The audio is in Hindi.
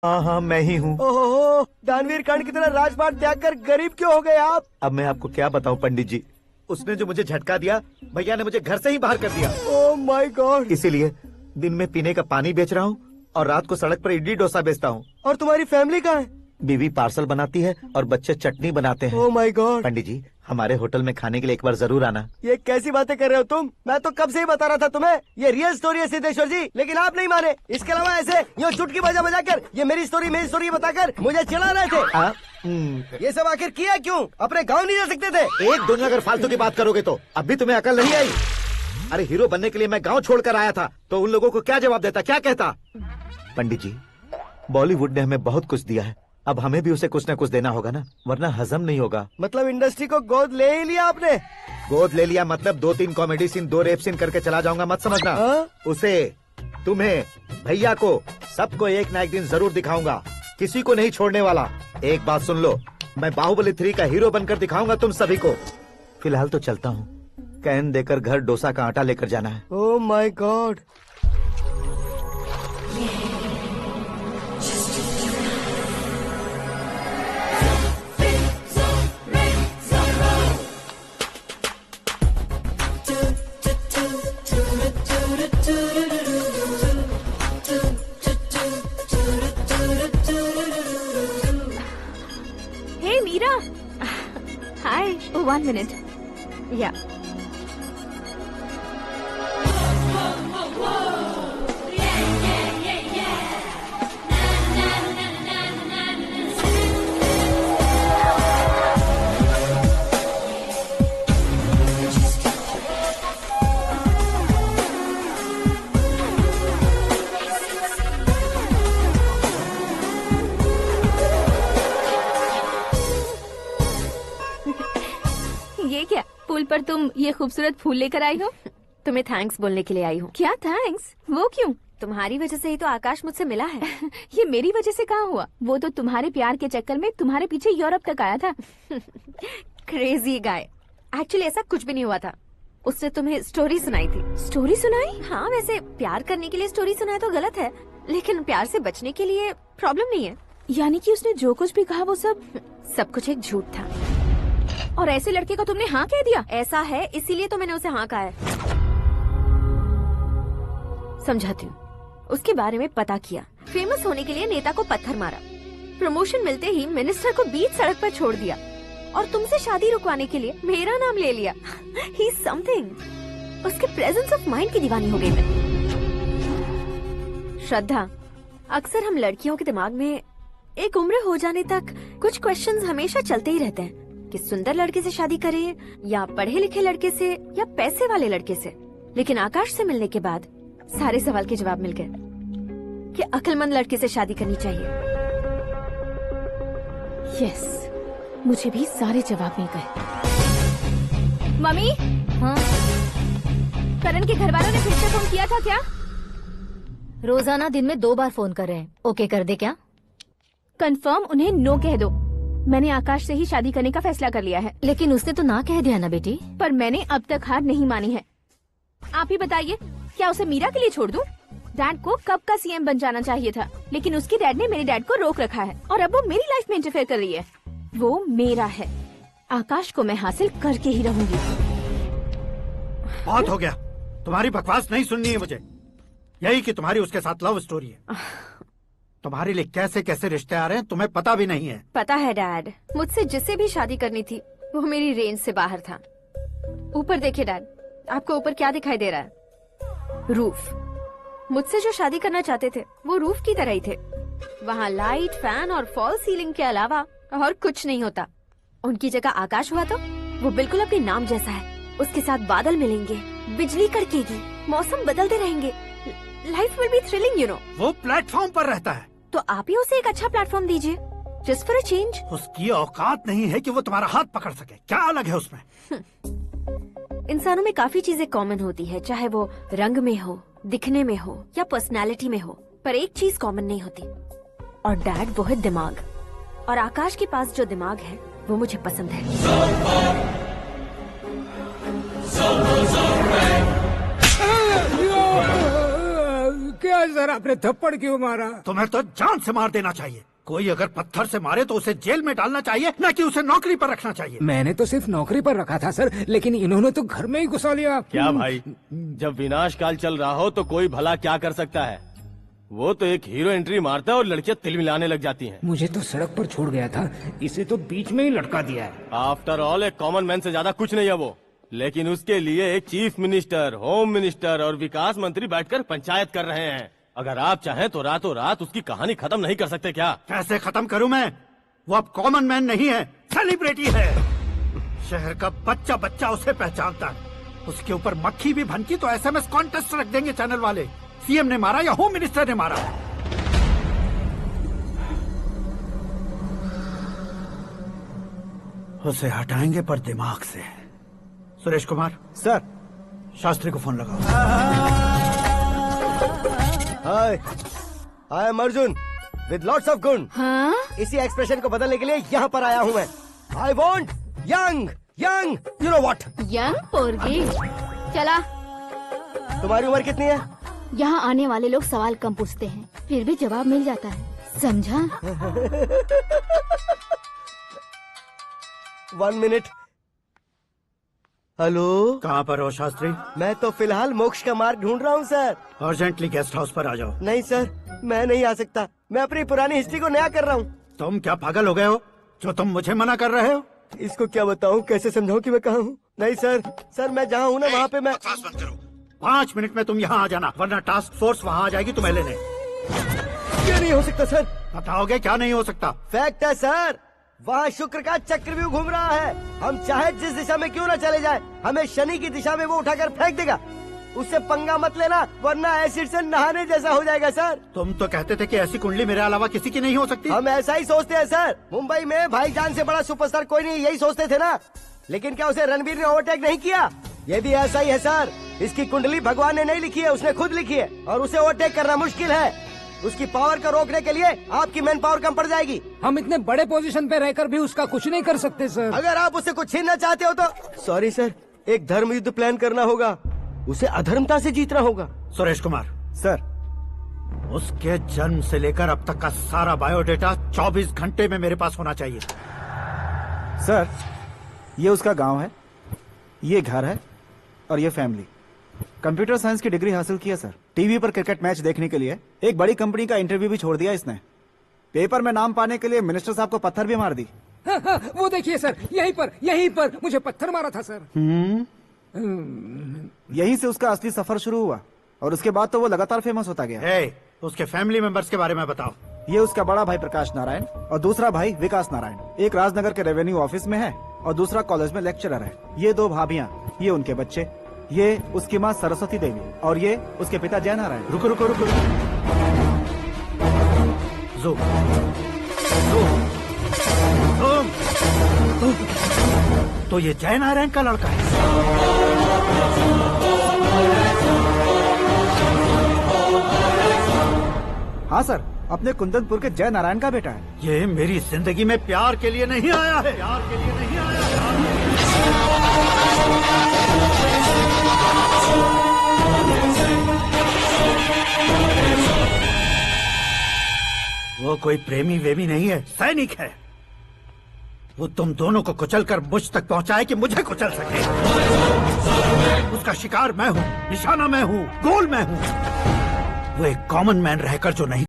हाँ हाँ मैं ही हूँ। ओहो, दानवीर कर्ण की तरह राजपाट त्याग कर गरीब क्यों हो गए आप? अब मैं आपको क्या बताऊँ पंडित जी, उसने जो मुझे झटका दिया, भैया ने मुझे घर से ही बाहर कर दिया। Oh my God. इसीलिए दिन में पीने का पानी बेच रहा हूँ और रात को सड़क पर इडली डोसा बेचता हूँ। और तुम्हारी फैमिली कहाँ है? बीवी पार्सल बनाती है और बच्चे चटनी बनाते हैं। Oh my God. पंडित जी, हमारे होटल में खाने के लिए एक बार जरूर आना। ये कैसी बातें कर रहे हो तुम? मैं तो कब से ही बता रहा था तुम्हें, ये रियल स्टोरी है सिद्धेश्वर जी, लेकिन आप नहीं माने। इसके अलावा ऐसे यूँ चुटकी बजा बजा कर ये मेरी स्टोरी बताकर मुझे चिढ़ा रहे थे। ये सब आखिर किया क्यों? अपने गाँव नहीं जा सकते थे? एक दुनिया अगर फालतू की बात करोगे तो अब भी तुम्हें अकल नहीं आई? अरे हीरो बनने के लिए मैं गाँव छोड़कर आया था तो उन लोगों को क्या जवाब देता, क्या कहता? पंडित जी, बॉलीवुड ने हमें बहुत कुछ दिया है, अब हमें भी उसे कुछ न कुछ देना होगा ना, वरना हजम नहीं होगा। मतलब इंडस्ट्री को गोद ले ही लिया आपने? गोद ले लिया मतलब 2-3 कॉमेडी सीन 2 रेप सीन करके चला जाऊंगा मत समझना। उसे, तुम्हें, भैया को, सबको एक ना एक दिन जरूर दिखाऊंगा, किसी को नहीं छोड़ने वाला। एक बात सुन लो, मैं बाहुबली 3 का हीरो बनकर दिखाऊंगा तुम सभी को। फिलहाल तो चलता हूँ, कैन देकर घर डोसा का आटा लेकर जाना है। Oh my God. Hi. Oh, 1 minute. Yeah. ये क्या, पुल पर तुम ये खूबसूरत फूल लेकर आई हो? तुम्हें थैंक्स बोलने के लिए आई हूँ। क्या थैंक्स? वो क्यों? तुम्हारी वजह से ही तो आकाश मुझसे मिला है। ये मेरी वजह से कहाँ हुआ? वो तो तुम्हारे प्यार के चक्कर में तुम्हारे पीछे यूरोप तक आया था। Crazy guy. एक्चुअली ऐसा कुछ भी नहीं हुआ था, उसने तुम्हें स्टोरी सुनाई थी। स्टोरी सुनाई? हाँ, वैसे प्यार करने के लिए स्टोरी सुनाए तो गलत है, लेकिन प्यार से बचने के लिए प्रॉब्लम नहीं है। यानी कि उसने जो कुछ भी कहा वो सब कुछ एक झूठ था। और ऐसे लड़के को तुमने हाँ कह दिया? ऐसा है, इसीलिए तो मैंने उसे हाँ कहा है। समझाती हूँ। उसके बारे में पता किया, फेमस होने के लिए नेता को पत्थर मारा, प्रमोशन मिलते ही मिनिस्टर को बीच सड़क पर छोड़ दिया और तुमसे शादी रुकवाने के लिए मेरा नाम ले लिया। He is something. उसके प्रेजेंस ऑफ माइंड की दीवानी हो गई मैं। श्रद्धा, अक्सर हम लड़कियों के दिमाग में एक उम्र हो जाने तक कुछ क्वेश्चंस हमेशा चलते ही रहते हैं कि सुंदर लड़के से शादी करें या पढ़े लिखे लड़के से या पैसे वाले लड़के से। लेकिन आकाश से मिलने के बाद सारे सवाल के जवाब मिल गए कि अक्लमंद लड़के से शादी करनी चाहिए। यस, मुझे भी सारे जवाब मिल गए। मम्मी, हाँ? करण के घर वालों ने फिर से फोन किया था क्या? रोजाना दिन में 2 बार फोन कर रहे हैं। ओके कर दे क्या? कंफर्म उन्हें नो कह दो। मैंने आकाश से ही शादी करने का फैसला कर लिया है। लेकिन उसने तो ना कह दिया ना बेटी। पर मैंने अब तक हार नहीं मानी है। आप ही बताइए, क्या उसे मीरा के लिए छोड़ दूं? डैड को कब का सीएम बन जाना चाहिए था, लेकिन उसके डैड ने मेरे डैड को रोक रखा है और अब वो मेरी लाइफ में इंटरफेयर कर रही है। वो मेरा है, आकाश को मैं हासिल करके ही रहूंगी। बहुत हो गया, तुम्हारी बकवास नहीं सुननी है मुझे। यही कि तुम्हारी उसके साथ लव स्टोरी है। तुम्हारे लिए कैसे कैसे रिश्ते आ रहे हैं तुम्हें पता भी नहीं है। पता है डैड, मुझसे जिसे भी शादी करनी थी वो मेरी रेंज से बाहर था। ऊपर देखिए डैड, आपको ऊपर क्या दिखाई दे रहा है? रूफ। मुझसे जो शादी करना चाहते थे वो रूफ की तरह ही थे। वहाँ लाइट, फैन और फॉल सीलिंग के अलावा और कुछ नहीं होता। उनकी जगह आकाश हुआ तो वो बिल्कुल अपने नाम जैसा है। उसके साथ बादल मिलेंगे, बिजली कड़केगी, मौसम बदलते रहेंगे, life will be thrilling you know. वो प्लेटफॉर्म पर रहता है तो आप ही उसे एक अच्छा प्लेटफॉर्म दीजिए, जस्ट फॉर अ चेंज। उसकी औकात नहीं है कि वो तुम्हारा हाथ पकड़ सके। क्या अलग है उसमें? इंसानों में काफी चीजें कॉमन होती है, चाहे वो रंग में हो, दिखने में हो या पर्सनालिटी में हो, पर एक चीज कॉमन नहीं होती, और डैड वो है दिमाग। और आकाश के पास जो दिमाग है वो मुझे पसंद है। किया सर? आपने थप्पड़ क्यों मारा? तुम्हें तो जान से मार देना चाहिए। कोई अगर पत्थर से मारे तो उसे जेल में डालना चाहिए, न कि उसे नौकरी पर रखना चाहिए। मैंने तो सिर्फ नौकरी पर रखा था सर, लेकिन इन्होंने तो घर में ही घुसा लिया। क्या भाई, जब विनाश काल चल रहा हो तो कोई भला क्या कर सकता है? वो तो एक हीरो एंट्री मारता है और लड़कियां तिल मिलाने लग जाती हैं। मुझे तो सड़क पर छोड़ गया था, इसे तो बीच में ही लटका दिया है। आफ्टर ऑल एक कॉमन मैन से ज्यादा कुछ नहीं है वो, लेकिन उसके लिए एक चीफ मिनिस्टर, होम मिनिस्टर और विकास मंत्री बैठकर पंचायत कर रहे हैं। अगर आप चाहें तो रातों रात उसकी कहानी खत्म नहीं कर सकते क्या? कैसे खत्म करूं मैं? वो अब कॉमन मैन नहीं है, सेलिब्रिटी है। शहर का बच्चा बच्चा उसे पहचानता है। उसके ऊपर मक्खी भी भनकी तो SMS कॉन्टेस्ट रख देंगे चैनल वाले। सीएम ने मारा या होम मिनिस्टर ने मारा? उसे हटाएंगे पर दिमाग से। सुरेश कुमार सर। शास्त्री को फोन लगाओ। Hi, I am Arjun with lots of गुण। हाँ? इसी एक्सप्रेशन को बदलने के लिए यहाँ पर आया हूँ मैं। I want young young, you know what. Young पोरगी। चला, तुम्हारी उम्र कितनी है? यहाँ आने वाले लोग सवाल कम पूछते हैं, फिर भी जवाब मिल जाता है, समझा? 1 मिनट। हेलो, कहाँ पर हो शास्त्री? मैं तो फिलहाल मोक्ष का मार्ग ढूंढ रहा हूँ सर। अर्जेंटली गेस्ट हाउस पर आ जाओ। नहीं सर, मैं नहीं आ सकता। मैं अपनी पुरानी हिस्ट्री को नया कर रहा हूँ। तुम क्या पागल हो गए हो जो तुम मुझे मना कर रहे हो? इसको क्या बताऊँ, कैसे समझाऊँ कि मैं कहाँ हूँ? नहीं सर, सर मैं जहाँ हूँ ना वहाँ पे मैं। 5 मिनट में तुम यहाँ आ जाना, वरना टास्क फोर्स वहाँ आ जाएगी तुम्हें लेने। क्यों नहीं हो सकता सर? बताओगे क्या नहीं हो सकता? फैक्ट है सर, वहाँ शुक्र का चक्रव्यूह घूम रहा है। हम चाहे जिस दिशा में क्यों न चले जाएं, हमें शनि की दिशा में वो उठाकर फेंक देगा। उससे पंगा मत लेना, वरना एसिड से नहाने जैसा हो जाएगा सर। तुम तो कहते थे कि ऐसी कुंडली मेरे अलावा किसी की नहीं हो सकती। हम ऐसा ही सोचते हैं सर। मुंबई में भाईजान से बड़ा सुपरस्टार कोई नहीं, यही सोचते थे ना। लेकिन क्या उसे रणवीर ने ओवरटेक नहीं किया? ये भी ऐसा ही है सर। इसकी कुंडली भगवान ने नहीं लिखी है, उसने खुद लिखी है, और उसे ओवरटेक करना मुश्किल है। उसकी पावर को रोकने के लिए आपकी मैन पावर कम पड़ जाएगी। हम इतने बड़े पोजीशन पे रहकर भी उसका कुछ नहीं कर सकते सर। अगर आप उससे कुछ छीनना चाहते हो तो सॉरी सर, एक धर्म युद्ध प्लान करना होगा। उसे अधर्मता से जीतना होगा। सुरेश कुमार सर। उसके जन्म से लेकर अब तक का सारा बायोडेटा 24 घंटे में मेरे पास होना चाहिए। सर, ये उसका गांव है, ये घर है और ये फैमिली। कंप्यूटर साइंस की डिग्री हासिल की है सर। टीवी पर क्रिकेट मैच देखने के लिए एक बड़ी कंपनी का इंटरव्यू भी छोड़ दिया इसने। पेपर में नाम पाने के लिए मिनिस्टर साहब को पत्थर भी मार दी। हाँ, हाँ, वो देखिए सर, यहीं पर मुझे पत्थर मारा था सर। यहीं से उसका असली सफर शुरू हुआ और उसके बाद तो वो लगातार फेमस होता गया। उसके फैमिली मेंबर्स के बारे में बताओ। ये उसका बड़ा भाई प्रकाश नारायण और दूसरा भाई विकास नारायण। एक राजनगर के रेवेन्यू ऑफिस में है और दूसरा कॉलेज में लेक्चरर है। ये 2 भाभियां, ये उनके बच्चे, ये उसकी माँ सरस्वती देवी और ये उसके पिता जय नारायण। रुको रुको रुको, ज़ूम, ज़ूम, ज़ूम। तो ये जय नारायण का लड़का है। हाँ सर, अपने कुंदनपुर के जय नारायण का बेटा है। ये मेरी जिंदगी में प्यार के लिए नहीं आया है, प्यार के लिए नहीं आया है। वो कोई प्रेमी वेमी नहीं है, सैनिक है। वो तुम दोनों को कुचलकर मुझ तक पहुंचाए कि मुझे कुचल सके। उसका शिकार मैं हूँ, निशाना मैं हूँ, गोल मैं हूँ। वो एक कॉमन मैन रहकर जो नहीं